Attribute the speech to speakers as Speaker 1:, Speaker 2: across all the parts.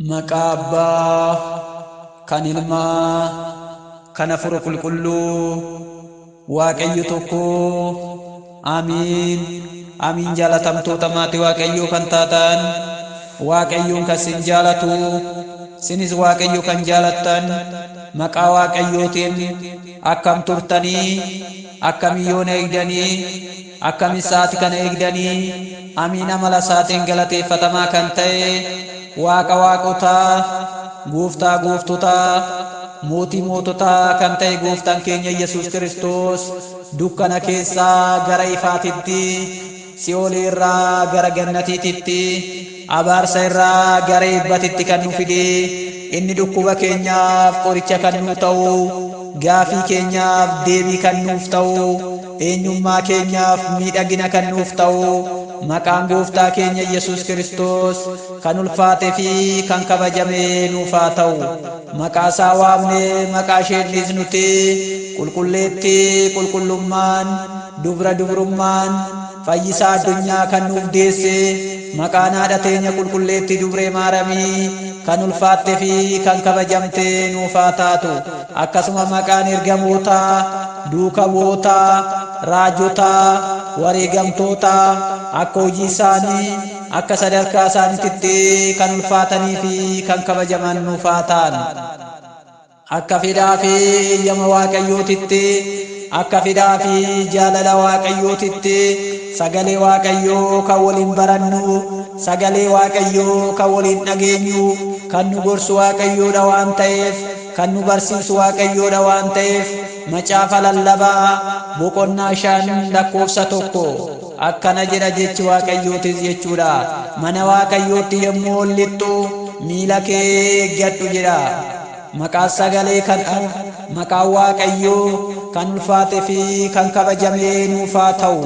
Speaker 1: Maqaa Abbaa, kan Ilmaa, kan Hafuura Qulqulluu, Waaqayyo tokko. Amiin. Amiin. Jaalatamtoota maatii Waaqayyoo kan taatan, Waaqayyoon kan sin jaalatu, sinis Waaqayyo kan jaalattan, maqaa Waaqayyootiin akkam turtanii, akkam yoona eegdanii, akkam isaati kana eegdanii. Amiin. Amala isaatiin galateeffatamaa kan ta'e Waaqa waaqotaa, Gooftaa gooftotaa, mootii moototaa kan ta'e Gooftaan keenya Yesuus Kiristoos dukkana keessaa gara ifaatitti, Si'oolii irraa gara gannatiitti, abaarsa irraa gara eebbatitti kan nu fide, inni dhukkuba keenyaaf qoricha kan nu ta'u, gaafii keenyaaf deebii kan nuuf ta'u, eenyummaa keenyaaf miidhagina kan nuuf ta'u, maqaan Gooftaa keenya Yesuus Kiristoos kan ulfaatee fi kan kabajame nuuf haa ta'u. Maqaa isaa waamnee maqaa isheenis nuti qulqulleetti qulqullummaan, dubra dubrummaan, fayyisaa addunyaa kan nuuf deesse, maqaan haadha teenya qulqulleetti dubree maaramii kan ulfaattee fi kan kabajamte nuuf haa taatu. Akkasuma maqaan ergamootaa, duuka bu'ootaa, raajotaa, wareegamtootaa akka hojii isaanii, akka sadarkaa isaaniitti kan ulfaatanii fi kan kabajaman nuuf haa ta'an. Akka fedhaa fi eeyyama Waaqayyootitti, akka fedhaa fi jaalala Waaqayyootitti sagalee Waaqayyoo kan waliin barannu, sagalee Waaqayyoo kan waliin dhageenyu, kan nu gorsu Waaqayyoodha waan ta'eef, kan nu barsiisu Waaqayyoodha waan ta'eef, macaafa lallabaa boqonnaa 5:1 akkana jedha jechi Waaqayyootis jechuudha. Mana Waaqayyootti yommuu ol lixxu miila kee eeggadhu jedha. Maqaa sagalee kana maqaa Waaqayyoo kan ulfaatee fi kan kabajame nuuf haa ta'u.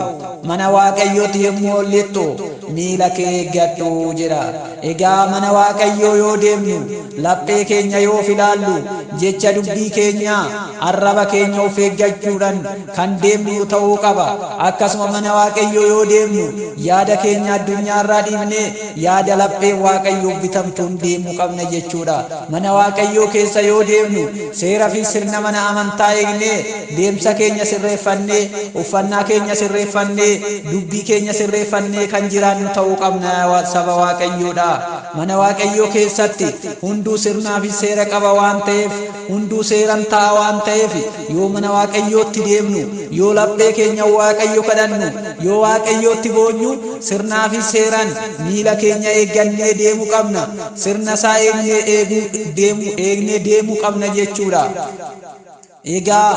Speaker 1: Mana Waaqayyootti yommuu ol lixxu miila kee eeggadhu jedha. Egaa mana Waaqayyoo yoo deemnu, laphee keenya yoo ilaallu, jecha dubbii keenya, arraba keenya of eeggachuudhaan kan deemnu ta'uu qaba. Akkasuma mana Waaqayyoo yoo deemnu, yaada keenya addunyaarraa dhiibnee yaada laphee Waaqayyoof bitamtuun deemuu qabna jechuudha. Mana Waaqayyoo keessa yoo deemnu, seera fi sirna mana amantaa eegnee, deemsa keenya sirreeffannee, uffannaa keenya sirreeffannee, dubbii keenya sirreeffannee kan jiraannu ta'uu qabna saba Waaqayyoodha. Mana Waaqayyoo keessatti hunduu sirnaa fi seera qaba waan ta'eef, hunduu seeran ta'a waan ta'eef, yoo mana Waaqayyootti deemnu, yoo laphee keenya Waaqayyo kadhannu, yoo Waaqayyootti boonyu, sirnaa fi seeran miila keenya eeggannee deemuu qabna. Sirna isaa eegnee deemuu qabna jechuudha. Egaa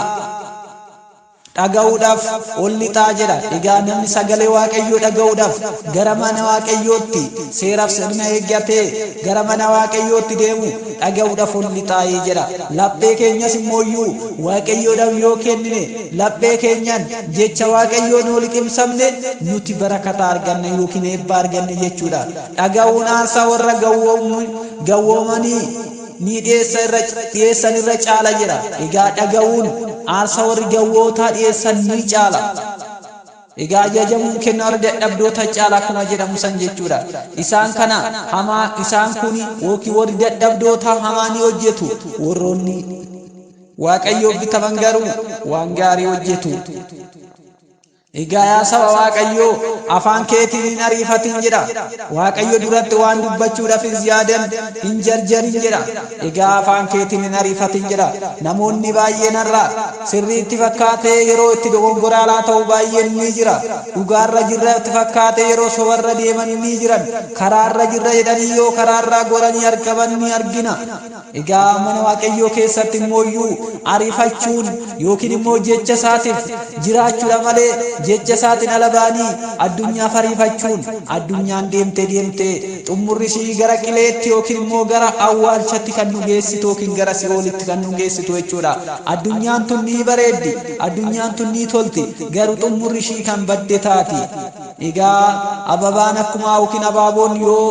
Speaker 1: dhaga'uudhaaf ol lixaa jedha. Egaa namni sagalee Waaqayyoo dhaga'uudhaaf gara mana Waaqayyootti seeraaf sirna eeggatee gara mana Waaqayyootti deemu dhaga'uudhaaf ol lixaa jedha. Laphee keenyas immooyyuu Waaqayyoodhaaf yoo kennine, laphee keenyan jecha Waaqayyoo nu liqimsamne, nuti barakata arganna yookiin eebba arganna jechuudha. Dhaga'uun aarsaa warra gawwoomanii ni dhiyeessan irra caala jedha. Egaa dhaga'uun aarsaa warri gawwootaa dhiyeessan ni caala. Egaa ajajamuun kennaa warra dadhabdoota caala akkuma jedhamu san jechuudha. Isaan kana hamaa, isaan kuni yookiin warri dadhabdoota hamaa ni hojjetu, warroonni Waaqayyoof bitaman garuu waan gaarii hojjetu. Egaa yaa saba Waaqayyoo, afaan keetiin hin ariifatin jedha. Waaqayyo duratti waan dubbachuudhaaf yaadan hin jarjarin jedha. Egaa afaan keetiin hin ariifatin jedha. Namoonni baay'een har'a sirriitti fakkaatee yeroo itti dogongoraalaa ta'u baay'een ni jira. Dhugaarra jirra itti fakkaatee yeroo sobarra deeman ni jiran. Karaarra jirra jedhanii yoo karaarraa goranii argaman ni argina. Egaa mana Waaqayyoo keessatti immooyyuu ariifachuun yookiin immoo jecha isaatiif jiraachuudha malee jecha isaatiin ala baanii addunyaaf ariifachuun, addunyaan deemtee xumurri ishii gara qileetti yookiin immoo gara awwaalchatti kan nu geessitu yookiin gara Si'oolitti kan nu geessitu jechuudha. Addunyaan tun ni bareeddi, addunyaan tun ni tolti, garuu xumurri ishii kan badde taati. Egaa ababaan akkuma yookiin abaaboon yoo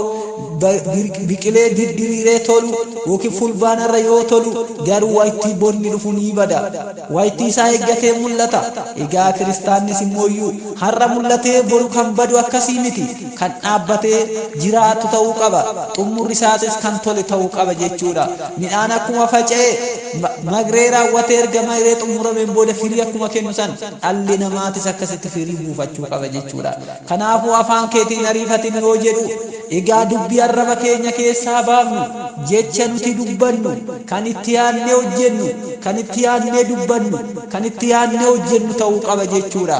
Speaker 1: biqilee diriiree tolu yookiin fulbaanarra yoo tolu garuu waytii bonni dhufu ni bada. Waytii isaa eeggatee mul'ata. Egaa kiristaannis immooyyuu har'a mul'atee boru kan badu akkasii miti. Kan dhaabbatee jiraatu ta'uu qaba. Xumurri isaatis kan tole ta'uu qaba jechuudha. Midhaan akkuma faca'ee magree raawwatee erga magree xumurameen booda firii akkuma kennu san dhalli namaatis akkasitti firii buufachuu qaba jechuudha. Kanaafuu afaan keetiin ariifatin yoo jedhu egaa dubbii arraba keenya keessaa baafnu jecha nuti dubbannu kan itti yaadnee hojjennu kan itti yaadnee dubbannu kan itti yaadnee hojjennu ta'uu qaba jechuudha.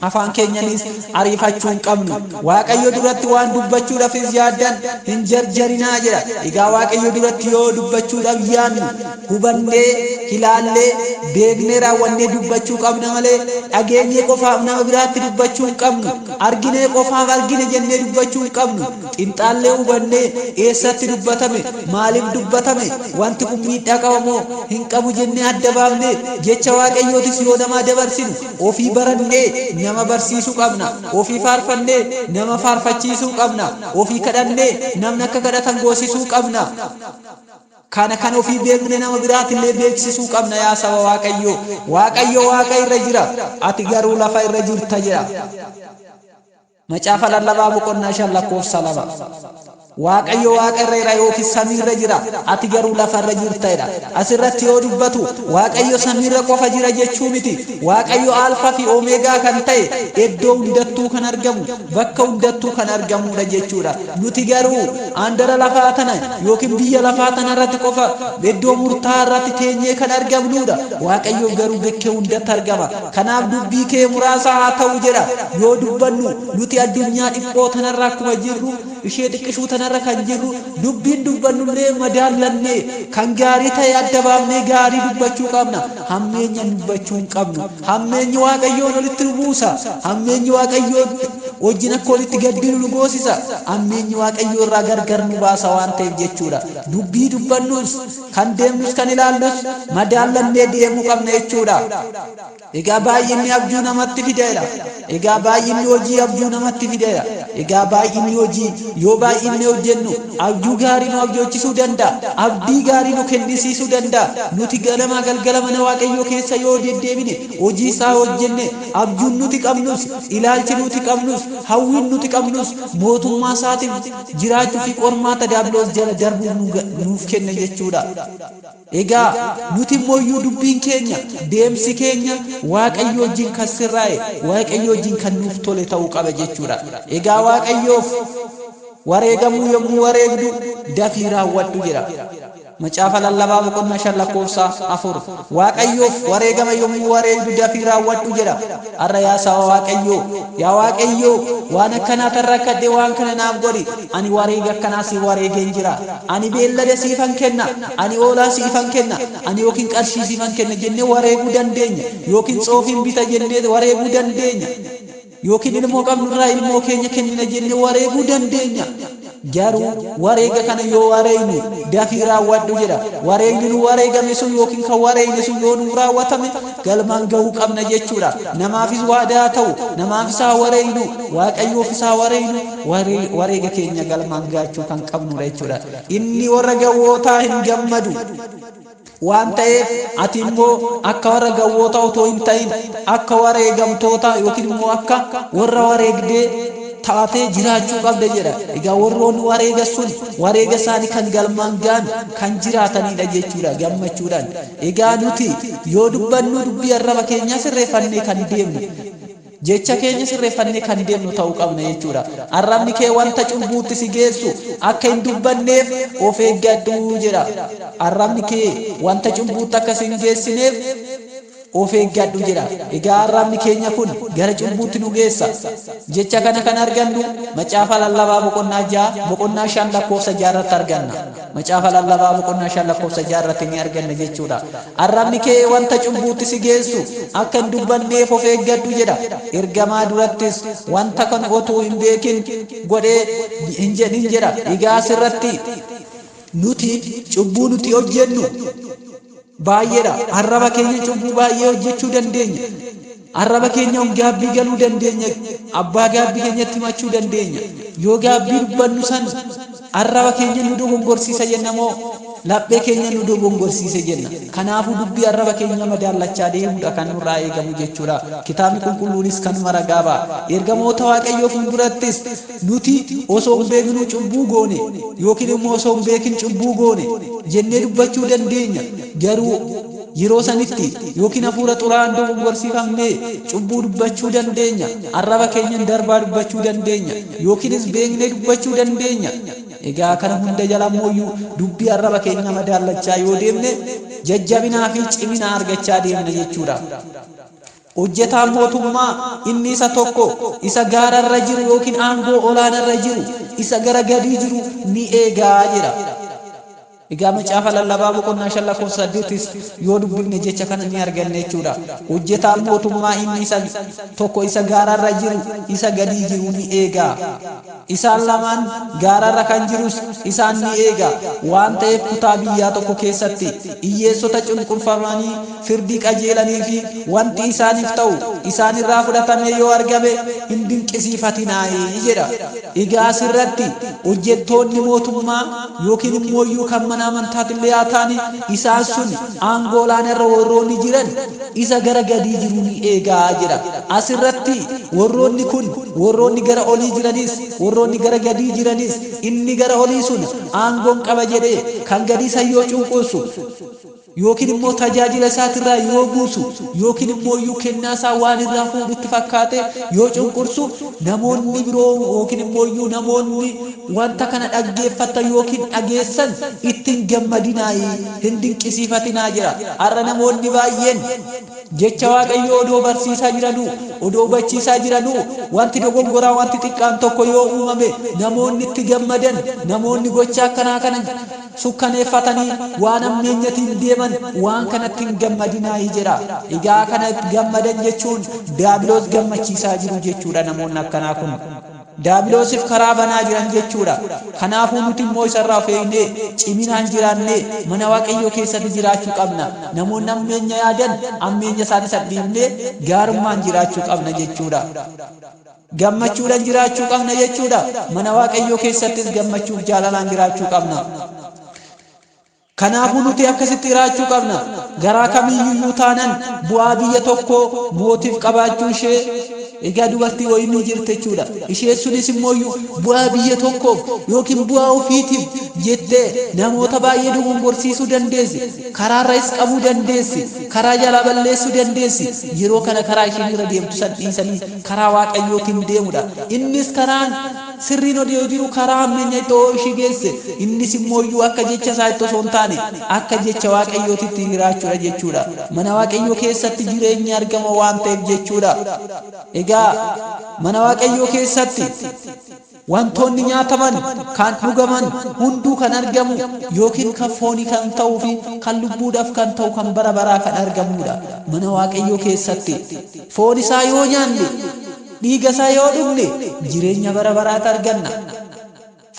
Speaker 1: Afaan keenyanis ariifachuu hin qabnu. Waaqayyo duratti waan dubbachuudhaafis yaaddan hin jarjarinaa jedha. Egaa Waaqayyo duratti yoo dubbachuudhaaf yaadnu hubannee ilaallee beeknee raawwannee dubbachuu qabna malee dhageenyee qofaaf nama biraatti dubbachuu hin qabnu. Arginee qofaaf argine jennee dubbachuu hin qabnu. Xinxaallee hubannee eessatti dubbatame maaliif dubbatame wanti kun miidhaa qaba moo hin qabu jennee adda baafnee jecha Waaqayyootis yoo namaa dabarsinu ofii barannee nama barsiisuu qabna. Ofii faarfannee nama faarfachiisuu qabna. Ofii kadhannee namni akka kadhatan goosisuu qabna. Kana kan ofii beekne nama biraatillee beeksisuu qabna yaa saba Waaqayyoo. Waaqayyo Waaqa irra jira, ati garuu lafa irra jirta jedha. Macaafa Lallabaa boqonnaa 5 lakkoofsa 2. Waaqayyo Waaqa irra yookiin samiirra jira, ati garuu lafarra jirta jedha. Asirratti yoo dubbatu Waaqayyo samiirra qofa jira jechuu miti. Waaqayyo Alfaa fi Omeegaa kan ta'e iddoo hundattuu kan argamu, bakka hundattuu kan argamudha jechuudha. Nuti garuu andara lafaa tana yookiin biyya lafaa tana irratti qofa iddoo murtaa'aa irratti teenyee kan argamnudha. Waaqayyo garuu bakka hundatti argama. Kanaaf dubbii kee muraasa haa ta'u jedha. Yoo dubbannu nuti addunyaa dhiphoo tanarra akkuma jirru ishee xiqqishuu tanarra kan jirru dubbiin dubbannullee madaallannee kan gaarii ta'e adda baafnee gaarii dubbachuu qabna. Hammeenya dubbachuu hin qabnu. Hammeenyi Waaqayyoon olitti nu buusa. Hammeenyi Waaqayyoon wajjin akka walitti gaddinu nu goosisa. Hammeenyi Waaqayyoo irraa gargar nu baasa waan ta'eef jechuudha. Dubbii dubbannus kan deemnus kan ilaallus madaallannee deemuu qabna jechuudha. Egaa baay'inni abjuu namatti fideera. Egaa baay'inni hojii abjuu namatti fideera. Egaa baay'inni hojii yoo baay'inni hojjennu abjuu gaarii nu abjoochisuu danda'a. Abdii gaarii nu kennisiisuu danda'a. Nuti ganama galgala mana Waaqayyoo keessa yoo deddeebine hojii isaa hojjenne abjuun nuti qabnus ilaalchi nuti qabnus hawwiin nuti qabnus mootummaa isaatiif jiraachuu fi qormaata diiyaabiloos jala darbuu nuuf kenna jechuudha. Egaa nuti immoo dubbiin keenya deemsi keenya Waaqayyo wajjin kan sirraa'e Waaqayyo wajjin kan nuuf tole ta'uu qaba jechuudha. Egaa Waaqayyoof wareegamuu yommuu wareegdu dafii raawwadhu jedha. Macaafa Lallabaa boqonnaa 5 lakkoofsa 4. Waaqayyoof wareegama yommuu wareegdu dafii raawwadhu jedha. Har'a yaa saba Waaqayyoo, yaa Waaqayyoo waan akkanaa tarrakkadhe waan kana naaf godhi. Ani wareega akkanaa si wareegeen jira. Ani beellada siifan kenna, ani hoolaa siifan kenna, ani yookiin qarshii siifan kenna jennee wareeguu dandeenya. Yookiin xoofiin bita jennee wareeguu dandeenya. Yookiin ilmoo qabnurraa ilmoo keenya kennina jennee wareeguu dandeenya. Garuu wareega kana yoo wareegnu dafii raawwadhu jedha. Wareegni nu wareegame sun yookiin kan wareegne sun yoo nu raawwatame galmaan gahuu qabna jechuudha. Namaafis waadaa ta'u, namaafis haa wareegnu, Waaqayyoofis haa wareegnu, wareega keenya galmaan gaachuu kan qabnudha jechuudha. Inni warra gowwootaa hin gammadu. Waan ta'eef ati immoo akka warra gowwootaa otoo hin ta'in akka wareegamtoota yookiin immoo akka warra wareegdee taatee jiraachuu qabda jedha. Egaa warroonni wareega sun wareega isaanii kan galmaan gahan kan jiraatanidha jechuudha gammachuudhaan. Egaa nuti yoo dubbannu dubbii arraba keenyaa sirreeffannee kan deemnu jecha keenya sirreeffannee kan deemnu ta'uu qabna jechuudha. Arrabni kee wanta cubbuutti si geessu akka hin dubbanneef of eeggadhu jedha. Arrabni kee wanta cubbuutti akka si hin geessineef of eeggadhu jedha. Egaa arrabni keenya kun gara cubbuutti nu geessa. Jecha kana kan argannu Macaafa Lallabaa boqonnaa 6 boqonnaa 5 lakkoofsa 6 irratti arganna. Macaafa Lallabaa boqonnaa 5 lakkoofsa 6 irratti ni arganna jechuudha. Arrabni kee wanta cubbuutti si geessu akka hin dubbanneef of eeggadhu jedha. Ergamaa durattis wanta kan otoo hin beekin godhee hin jedhin jedha. Egaa asirratti nuti cubbuu nuti hojjennu baay'eedha. Arraba keenya cubbuu baay'ee hojjechuu dandeenya. Arraba keenya gaabbii galuu dandeenya. Abbaa gaabbii keenyatti himachuu dandeenya. Yoo gaabbii dubbannu san arraba keenya nu dogongorsiisa jenna moo laphee keenya nu dogongorsiisa jenna? Kanaafuu dubbii arraba keenya madaallachaa deemuudha kan nurraa eegamu jechuudha. Kitaabni qulqulluunis kanuma ragaa ba'a. Ergamoota Waaqayyoo fuuldurattis nuti osoo hin beeknu cubbuu goone yookiin immoo osoo hin beekin cubbuu goone jennee dubbachuu dandeenya. Garuu yeroo sanitti yookiin hafuura xuraa'aan dogongorsiifamnee cubbuu dubbachuu dandeenya. Arraba keenyan darbaa dubbachuu dandeenya yookiinis beeknee dubbachuu dandeenya. Egaa kana hunda jala mooyyuu dubbii arraba keenya madaallachaa yoo deemne jajjabinaa fi cimina argachaa deemna jechuudha. Hojjetaan mootummaa inni isa tokko isa gaararra jiru yookiin aangoo olaanarra jiru isa gara gadii jiru ni eegaa jedha. Egaa macaafa lallabaa boqonnaa 5:8 yoo dubbifne jecha kana ni arganna jechuudha. Hojjetaan mootummaa inni isa tokko isa gaararra jiru isa gadii jiru ni eegaa. Isaan lamaan gaararra kan jirus isaan ni eegaa. Waan ta'eef kutaa biyyaa tokko keessatti hiyyeessota cunqurfamanii firdii qajeelanii fi wanti isaaniif ta'u isaanirraa fudhatamee yoo argame hin dinqisiifatinaa jedha. Egaa asirratti hojjettoonni mootummaa yookiin immoo kan mana amantaatillee haa ta'ani isaan sun aangoo olaanarra warroonni jiran isa gara gadii jiru ni eegaa jedha. Asirratti warroonni kun warroonni gara olii jiranis warroonni gara gadii jiranis inni gara olii sun aangoon qaba jedhee kan gadii san yoo cunqursu yookiin immoo tajaajila isaatirraa yoo buusu yookiin immoo kennaa isaa waan irraa fuudhutti fakkaate yoo cunqursu namoonni biroo yookiin immoo namoonni wanta kana dhaggeeffatan yookiin dhageessan ittiin gammadinaa hin dinqisiifatinaa jira. Har'a namoonni baay'een jecha Waaqayyoo odoo barsiisaa jiranuu odoo hubachiisaa jiranuu wanti dogongoraa wanti xiqqaan tokko yoo uumame namoonni itti gammadan namoonni gocha akkanaa kana sukkaneeffatanii waan ammeenyatiin deeman waan kanatti hin gammadinaa jedha. Egaa kana gammadan jechuun diiyaabiloos gammachiisaa jiru jechuudha. Namoonni akkanaa kun diiyaabiloosiif karaa banaa jiran jechuudha. Kanaafuu nuti immoo isarraa of eegnee ciminaan jiraannee mana Waaqayyoo keessatti jiraachuu qabna. Namoonni ammeenya yaadan ammeenya isaanii sadhiifnee gaarummaan jiraachuu qabna jechuudha. Gammachuudhaan jiraachuu qabna jechuudha. Mana Waaqayyoo keessattis gammachuuf jaalalaan jiraachuu qabna. Kanaafuu nuti akkasitti jiraachuu qabna. Garaa kamiyyuu taanan bu'aa biyya tokko mootiif qabaachuu ishee egaa dubartii wayinii jirte jechuudha. Ishee sunis immoo bu'aa biyya tokkoof yookiin bu'aa ofiitiif jettee namoota baay'ee dogongorsiisuu dandeessi. Karaarraas qabuu dandeessi. Karaa jalaa balleessuu dandeessi. Yeroo kana karaa isheen irra deemtu san dhiisanii karaa Waaqayyootiin deemudha. Innis karaan sirriin odoo jiru karaa ammeenya ittoo ishee geesse. Innis immoo akka jecha isaa ittoo osoo hin taane akka jecha Waaqayyootitti jiraachuudha jechuudha. Mana Waaqayyoo keessatti jireenyi argama waan ta'eef jechuudha. Egaa mana Waaqayyoo keessatti wantoonni nyaataman kan dhugaman hunduu kan argamu yookiin kan foonii kan ta'uu fi kan lubbuudhaaf kan ta'u kan bara baraa kan argamudha. Mana Waaqayyoo keessatti foon isaa yoo nyaanne dhiiga isaa yoo dhugne jireenya bara baraatu arganna.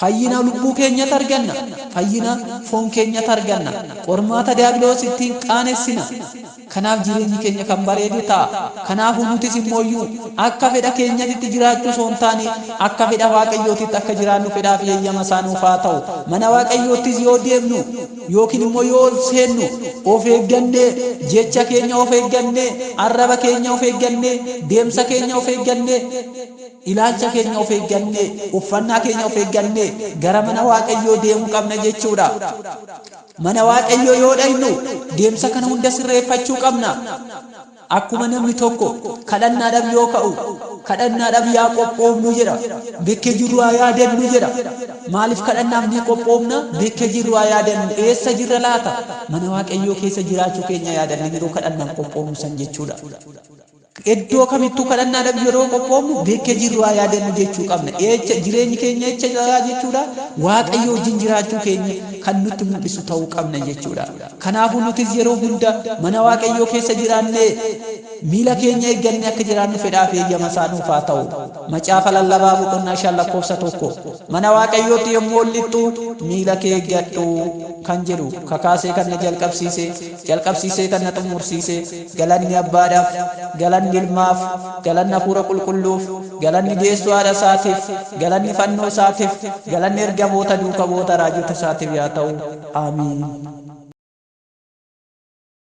Speaker 1: Fayyina lubbuu keenyatti arganna. Fayyina foon keenyatti arganna. Qormaata diiyaabiloos ittiin qaanessina. Kanaaf jireenyi keenya kan bareedu ta'a. Kanaafuu nutis immoo akka fedha keenyatti jiraachuu osoo hin taane akka fedha Waaqayyootitti akka jiraannu fedhaa fi eeyyama isaa nuuf haa ta'u. Mana Waaqayyoottis yoo deemnu yookiin immoo yoo seennu of eeggannee jecha keenya of eeggannee arraba keenya of eeggannee deemsa keenya of eeggannee ilaalcha keenya of eeggannee uffannaa keenya of eeggannee gara mana Waaqayyoo deemuu qabna jechuudha. Mana Waaqayyoo yoo dhaqnu deemsa kana hunda sirreeffachuu qabna. Akkuma namni tokko kadhannaadhaaf yoo ka'u kadhannaadhaaf yaa qophoofnu jedha. Beekee jiru haa yaadannu jedha. Maaliif kadhannaaf ni qophoofna? Beekee jiru haa yaadannu. Eessa jirra laata? Mana Waaqayyoo keessa jiraachuu keenya yaadanne yeroo kadhannaan qophoofnu san jechuudha. Iddoo kamittuu kadhannaadhaaf yeroo qophoofnu beekee jirru haa yaadannu jechuu qabna. Jireenyi keenya echa jira jechuudha. Waaqayyoo wajjin jiraachuu keenya kan nutti mul'isu ta'uu qabna jechuudha. Kanaafuu nutis yeroo hunda mana Waaqayyoo keessa jiraannee miila keenya eeggannee akka jiraannu fedhaa fi eeyyama isaa nuuf haa ta'u. Macaafa lallabaa boqonnaa 5:1 mana Waaqayyootti yommuu lixxu miila kee eeggadhu. kan jedhu kakaasee kan na jalqabsiisee kan na xumursiise galanni abbaadhaaf galanni ilmaaf galanni hafuura qulqulluuf galanni geessoo haadha isaatiif galanni fannoo isaatiif galanni ergamoota duuka boota raajota isaatiif yaa ta'u. Aamiin.